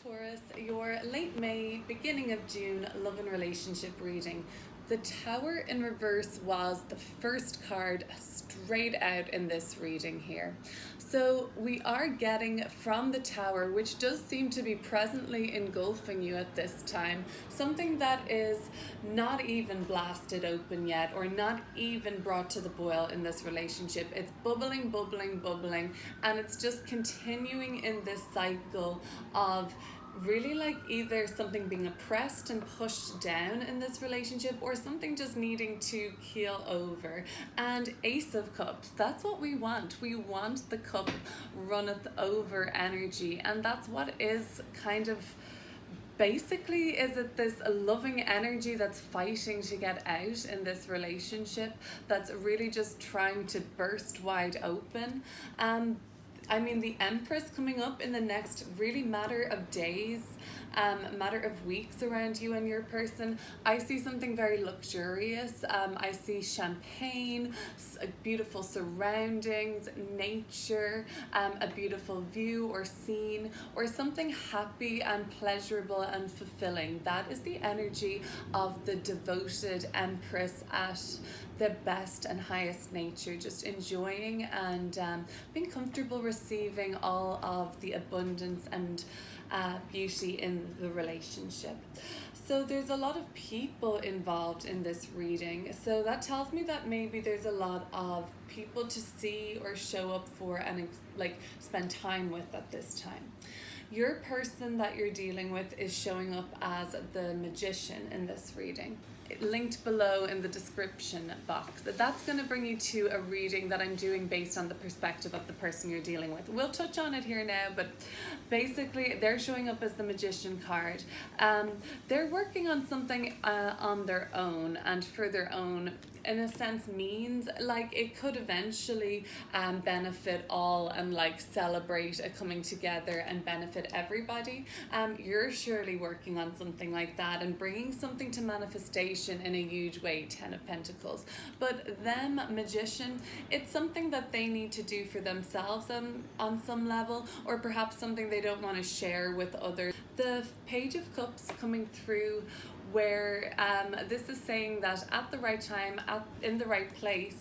Taurus, your late May, beginning of June love and relationship reading. The Tower in reverse was the first card straight out in this reading here. So we are getting from the Tower, which does seem to be presently engulfing you at this time, something that is not even blasted open yet or not even brought to the boil in this relationship. It's bubbling, bubbling, bubbling, and it's just continuing in this cycle of really like either something being oppressed and pushed down in this relationship or something just needing to keel over. And Ace of Cups, that's what we want. We want the cup runneth over energy, and that's what is kind of basically, is it this loving energy that's fighting to get out in this relationship, that's really just trying to burst wide open. I mean, the Empress coming up in the next really matter of days, matter of weeks around you and your person. I see something very luxurious. I see champagne, beautiful surroundings, nature, a beautiful view or scene, or something happy and pleasurable and fulfilling. That is the energy of the devoted Empress at the best and highest nature, just enjoying and being comfortable receiving all of the abundance and beauty in the relationship. So there's a lot of people involved in this reading, so that tells me that maybe there's a lot of people to see or show up for and like spend time with at this time. Your person that you're dealing with is showing up as the Magician in this reading. Linked below in the description box. That's going to bring you to a reading that I'm doing based on the perspective of the person you're dealing with. We'll touch on it here now, but basically they're showing up as the Magician card. They're working on something on their own and for their own, in a sense, means like it could eventually benefit all and like celebrate a coming together and benefit everybody. You're surely working on something like that and bringing something to manifestation in a huge way, 10 of Pentacles. But them, Magician, it's something that they need to do for themselves on some level, or perhaps something they don't want to share with others. The Page of Cups coming through, where this is saying that at the right time, in the right place,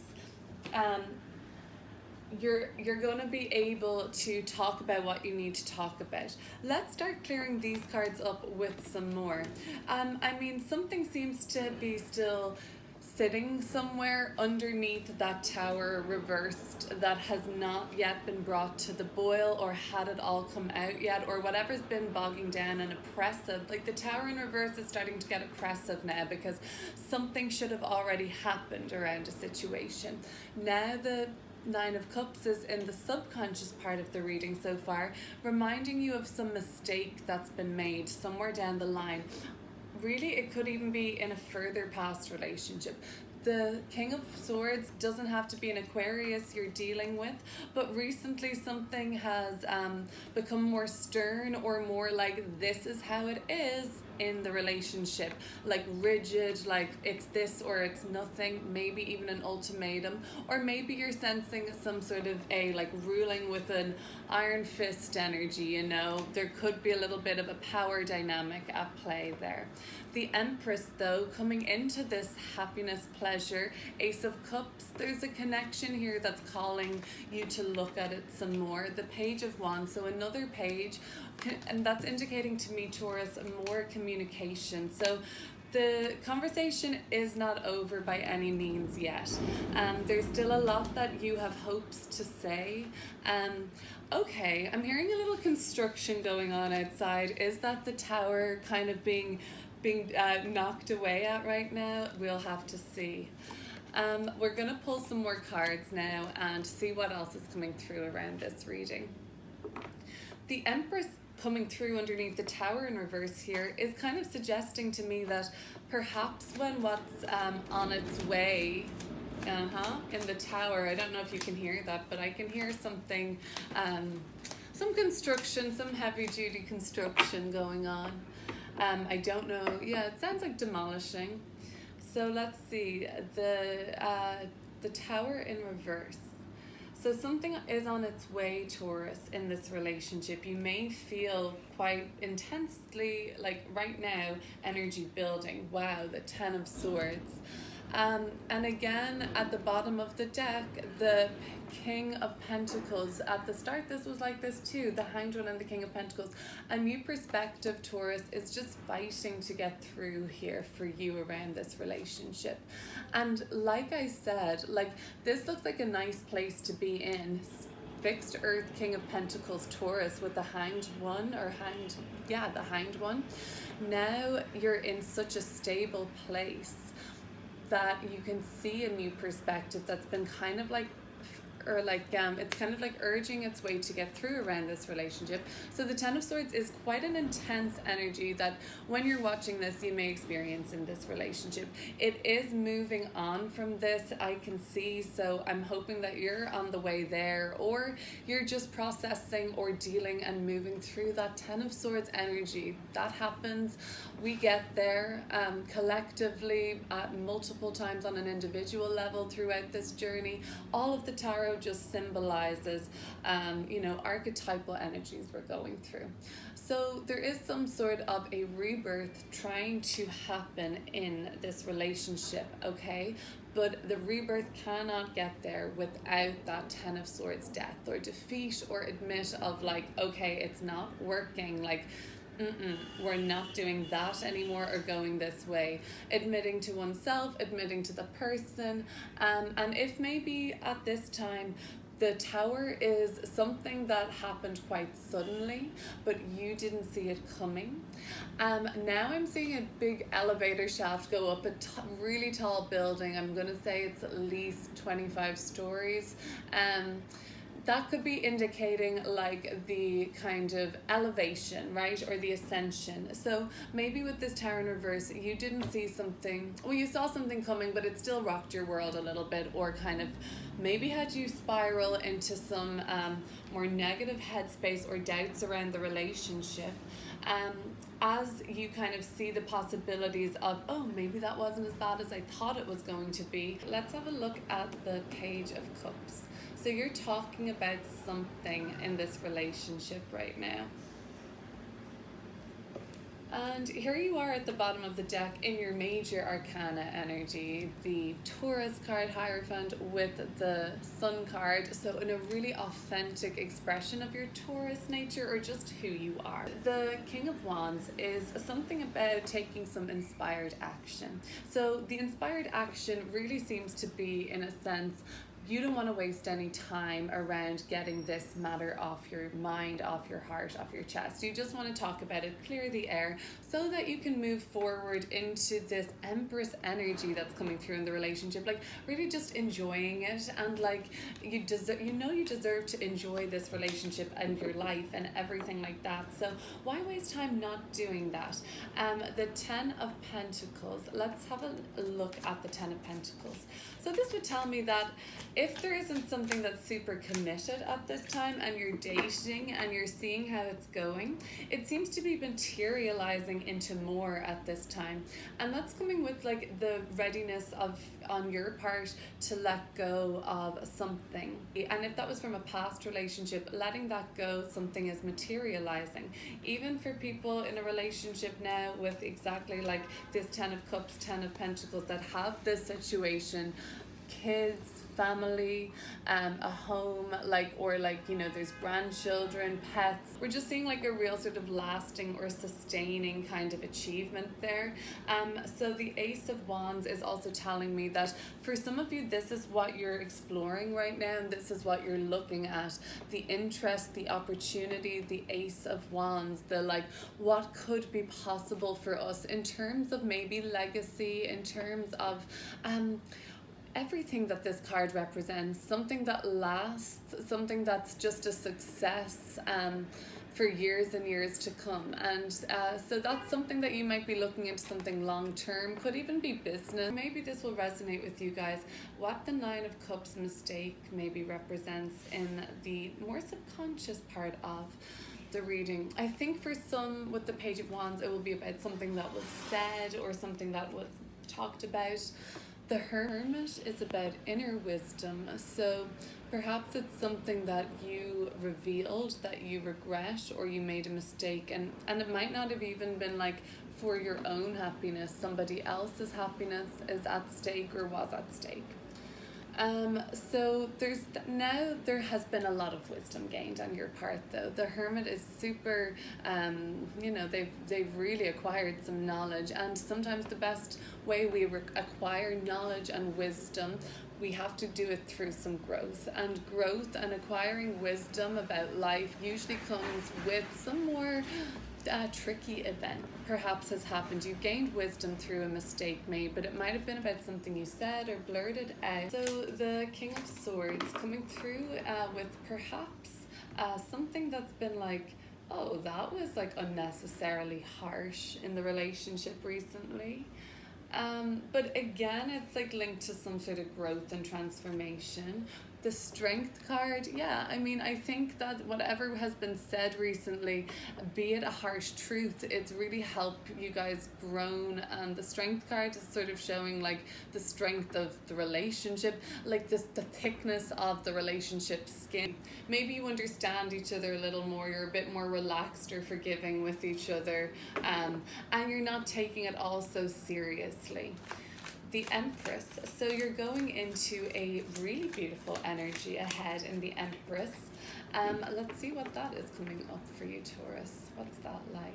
you're going to be able to talk about what you need to talk about. Let's start clearing these cards up with some more. I mean, something seems to be still sitting somewhere underneath that Tower reversed that has not yet been brought to the boil or had it all come out yet, or whatever's been bogging down and oppressive. Like the Tower in reverse is starting to get oppressive now because something should have already happened around a situation. Now the Nine of Cups is in the subconscious part of the reading so far, reminding you of some mistake that's been made somewhere down the line. Really, it could even be in a further past relationship. The King of Swords doesn't have to be an Aquarius you're dealing with, but recently something has become more stern or more like this is how it is in the relationship, like rigid, like it's this or it's nothing, maybe even an ultimatum, or maybe you're sensing some sort of a like ruling with an iron fist energy, you know. There could be a little bit of a power dynamic at play there. The Empress, though, coming into this happiness, pleasure, Ace of Cups, there's a connection here that's calling you to look at it some more. The Page of Wands, so another page, and that's indicating to me, Taurus, more communication. So the conversation is not over by any means yet. There's still a lot that you have hopes to say. Okay, I'm hearing a little construction going on outside. Is that the Tower kind of being knocked away at right now? We'll have to see. We're going to pull some more cards now and see what else is coming through around this reading. The Empress coming through underneath the Tower in reverse here is kind of suggesting to me that perhaps when what's on its way in the Tower, I don't know if you can hear that, but I can hear something, some construction, some heavy duty construction going on. I don't know, yeah, it sounds like demolishing. So let's see, the Tower in reverse. So something is on its way, Taurus, in this relationship. You may feel quite intensely, like right now, energy building. Wow, the Ten of Swords. And again, at the bottom of the deck, the King of Pentacles. At the start, this was like this too, the Hanged One and the King of Pentacles. A new perspective, Taurus, is just fighting to get through here for you around this relationship. And like I said, like this looks like a nice place to be in. Fixed Earth, King of Pentacles, Taurus with the Hanged One, or the Hanged One. Now you're in such a stable place that you can see a new perspective that's been kind of like, it's kind of like urging its way to get through around this relationship. So the Ten of Swords is quite an intense energy that when you're watching this, you may experience in this relationship. It is moving on from this, I can see, so I'm hoping that you're on the way there, or you're just processing or dealing and moving through that Ten of Swords energy. That happens. We get there collectively multiple times on an individual level throughout this journey. All of the tarot just symbolizes, archetypal energies we're going through. So there is some sort of a rebirth trying to happen in this relationship, okay? But the rebirth cannot get there without that Ten of Swords death or defeat or admit of like, okay, it's not working, like, we're not doing that anymore or going this way. Admitting to oneself, admitting to the person, and if maybe at this time the Tower is something that happened quite suddenly, but you didn't see it coming. Now I'm seeing a big elevator shaft go up a really tall building. I'm going to say it's at least 25 stories. That could be indicating like the kind of elevation, right? Or the ascension. So maybe with this Tower in reverse, you didn't see something, well, you saw something coming, but it still rocked your world a little bit, or kind of maybe had you spiral into some more negative headspace or doubts around the relationship. As you kind of see the possibilities of, oh, maybe that wasn't as bad as I thought it was going to be. Let's have a look at the Page of Cups. So you're talking about something in this relationship right now. And here you are at the bottom of the deck in your major arcana energy, the Taurus card, Hierophant, with the Sun card. So in a really authentic expression of your Taurus nature, or just who you are. The King of Wands is something about taking some inspired action. So the inspired action really seems to be, in a sense, you don't want to waste any time around getting this matter off your mind, off your heart, off your chest. You just want to talk about it, clear the air, so that you can move forward into this Empress energy that's coming through in the relationship. Like really just enjoying it, and like you deserve to enjoy this relationship and your life and everything like that. So why waste time not doing that? The Ten of Pentacles. Let's have a look at the Ten of Pentacles. So this would tell me that if there isn't something that's super committed at this time and you're dating and you're seeing how it's going, it seems to be materializing into more at this time. And that's coming with like the readiness of on your part to let go of something. And if that was from a past relationship, letting that go, something is materializing. Even for people in a relationship now with exactly like this Ten of Cups, Ten of Pentacles that have this situation, kids, family, a home, there's grandchildren, pets. We're just seeing like a real sort of lasting or sustaining kind of achievement there. So the Ace of Wands is also telling me that for some of you, this is what you're exploring right now, and this is what you're looking at. The interest, the opportunity, the Ace of Wands, the like, what could be possible for us in terms of maybe legacy, in terms of everything that this card represents, something that lasts, something that's just a success for years and years to come. And so that's something that you might be looking into, something long term, could even be business. Maybe this will resonate with you guys. What the Nine of Cups mistake maybe represents in the more subconscious part of the reading. I think for some with the Page of Wands, it will be about something that was said or something that was talked about. The Hermit is about inner wisdom, so perhaps it's something that you revealed that you regret, or you made a mistake, and it might not have even been like for your own happiness. Somebody else's happiness is at stake or was at stake. So there has been a lot of wisdom gained on your part, though. The Hermit is super, they've really acquired some knowledge, and sometimes the best way we acquire knowledge and wisdom, we have to do it through some growth. And growth and acquiring wisdom about life usually comes with some more tricky event perhaps has happened. You gained wisdom through a mistake made, but it might have been about something you said or blurted out. So the King of Swords coming through with perhaps something that's been like, oh, that was like unnecessarily harsh in the relationship recently. But again, it's like linked to some sort of growth and transformation. The Strength card, yeah, I mean, I think that whatever has been said recently, be it a harsh truth, it's really helped you guys grown. And the Strength card is sort of showing like the strength of the relationship, like the thickness of the relationship skin. Maybe you understand each other a little more, you're a bit more relaxed or forgiving with each other, and you're not taking it all so seriously. The Empress, so you're going into a really beautiful energy ahead in the Empress. Let's see what that is coming up for you, Taurus. What's that like?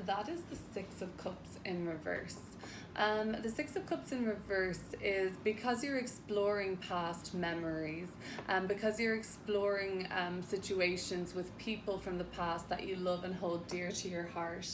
That is the Six of Cups in reverse. The Six of Cups in reverse is because you're exploring past memories, because you're exploring situations with people from the past that you love and hold dear to your heart.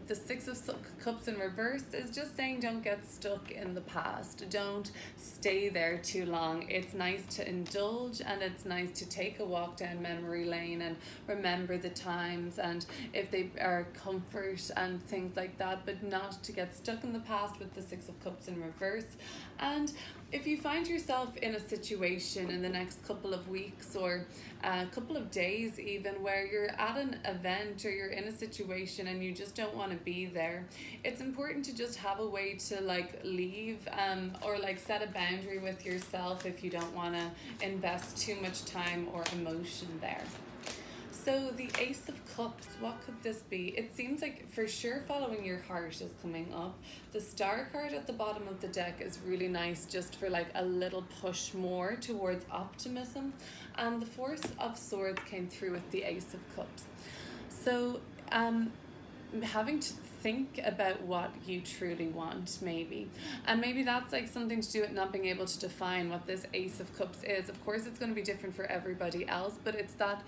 The Six of Cups in reverse is just saying don't get stuck in the past. Don't stay there too long. It's nice to indulge, and it's nice to take a walk down memory lane and remember the times, and if they are comfort and things like that, but not to get stuck in the past with the Six of Cups in reverse. And if you find yourself in a situation in the next couple of weeks or a couple of days even where you're at an event or you're in a situation and you just don't want to be there, it's important to just have a way to like leave, or like set a boundary with yourself if you don't want to invest too much time or emotion there. So the Ace of Cups, what could this be? It seems like for sure following your heart is coming up. The Star card at the bottom of the deck is really nice just for like a little push more towards optimism. And the Force of Swords came through with the Ace of Cups. So having to think about what you truly want, maybe. And maybe that's like something to do with not being able to define what this Ace of Cups is. Of course, it's going to be different for everybody else, but it's that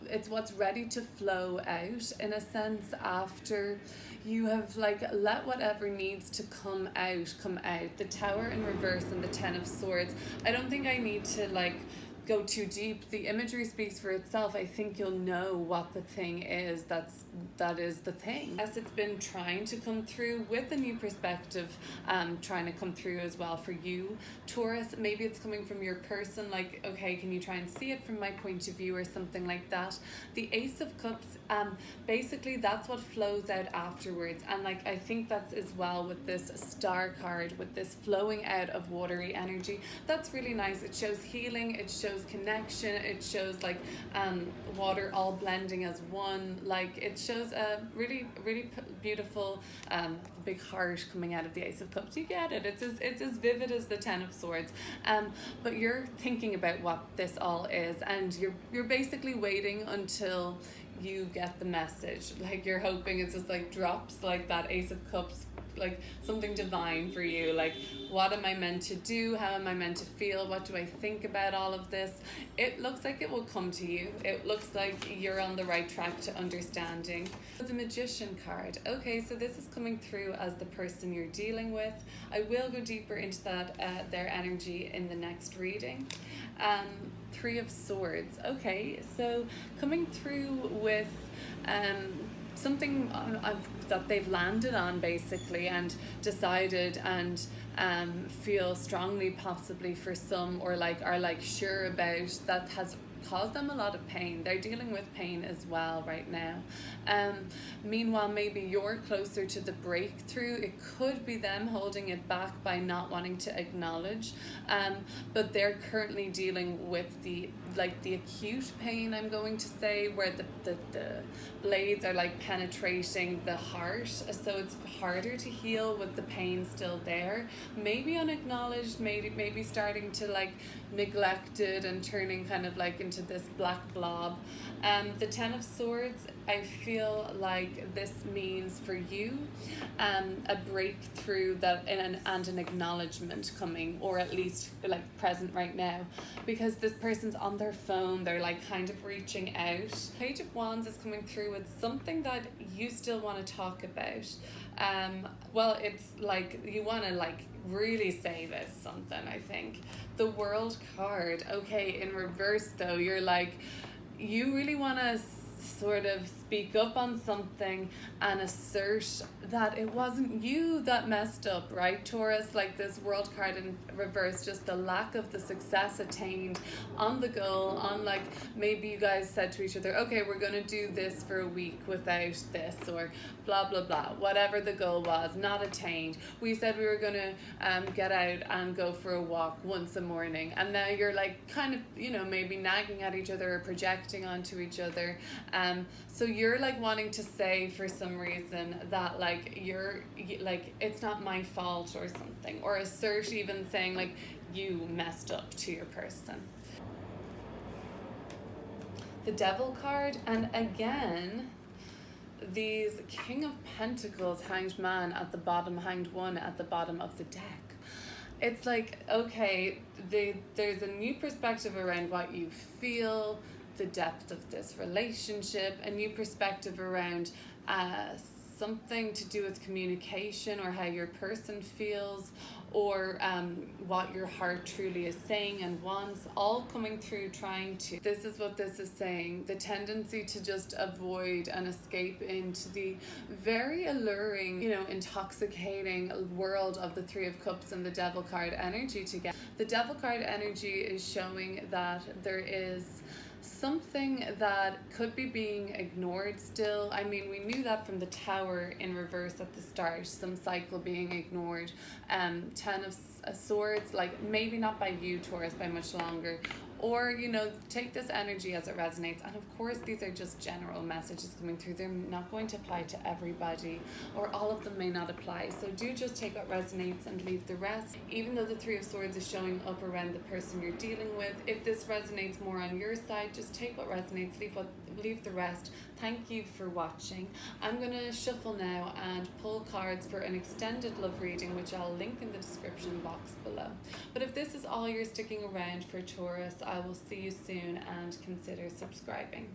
it's what's ready to flow out in a sense after you have like let whatever needs to come out. The Tower in reverse and the Ten of Swords. I don't think I need to like go too deep. The imagery speaks for itself. I think you'll know what the thing is that is the thing. Yes, it's been trying to come through with a new perspective, trying to come through as well for you, Taurus. Maybe it's coming from your person, like, okay, can you try and see it from my point of view or something like that. The Ace of Cups, basically that's what flows out afterwards, and like I think that's as well with this Star card, with this flowing out of watery energy. That's really nice. It shows healing, it shows connection, it shows like water all blending as one. Like it shows a really beautiful big heart coming out of the Ace of Cups. You get it. It's as vivid as the Ten of Swords. But you're thinking about what this all is, and you're basically waiting until you get the message. Like you're hoping it's just like drops like that Ace of Cups, like something divine for you. Like, what am I meant to do? How am I meant to feel? What do I think about all of this? It looks like it will come to you. It looks like you're on the right track to understanding. The Magician card. Okay, so this is coming through as the person you're dealing with. I will go deeper into that their energy in the next reading. Three of Swords. Okay, so coming through with something that they've landed on basically and decided and feel strongly possibly for some, or like are like sure about, that has cause them a lot of pain. They're dealing with pain as well right now. Meanwhile, maybe you're closer to the breakthrough. It could be them holding it back by not wanting to acknowledge, but they're currently dealing with the acute pain, I'm going to say, where the blades are like penetrating the heart, so it's harder to heal with the pain still there, maybe unacknowledged, maybe starting to like neglected and turning kind of like into this black blob. The Ten of Swords, I feel like this means for you a breakthrough and an acknowledgement coming, or at least like present right now, because this person's on their phone, they're like kind of reaching out. Page of Wands is coming through with something that you still want to talk about. Well, it's like you want to like really say this something, I think. The World card, okay, in reverse though, you're like, you really want to sort of speak up on something and assert that it wasn't you that messed up, right, Taurus? Like this World card in reverse, just the lack of the success attained on the goal, on like maybe you guys said to each other, okay, we're going to do this for a week without this, or blah blah blah, whatever the goal was, not attained. We said we were going to get out and go for a walk once a morning, and now you're like kind of, you know, maybe nagging at each other or projecting onto each other. So you're like wanting to say for some reason that like you're like, it's not my fault or something, or assert even saying like you messed up to your person. The Devil card, and again these King of Pentacles, Hanged Man at the bottom, Hanged One at the bottom of the deck. It's like, okay, there's a new perspective around what you feel, the depth of this relationship, a new perspective around something to do with communication, or how your person feels, or what your heart truly is saying and wants, all coming through trying to. This is what this is saying. The tendency to just avoid and escape into the very alluring, you know, intoxicating world of the Three of Cups and the Devil card energy together. The Devil card energy is showing that there is something that could be being ignored still. I mean, we knew that from the Tower in reverse at the start, some cycle being ignored. Ten of Swords, like maybe not by you, Taurus, by much longer. Or, you know, take this energy as it resonates. And of course, these are just general messages coming through. They're not going to apply to everybody, or all of them may not apply. So do just take what resonates and leave the rest. Even though the Three of Swords is showing up around the person you're dealing with, if this resonates more on your side, just take what resonates, leave the rest. Thank you for watching. I'm going to shuffle now and pull cards for an extended love reading, which I'll link in the description box below. But if this is all you're sticking around for, Taurus, I will see you soon, and consider subscribing.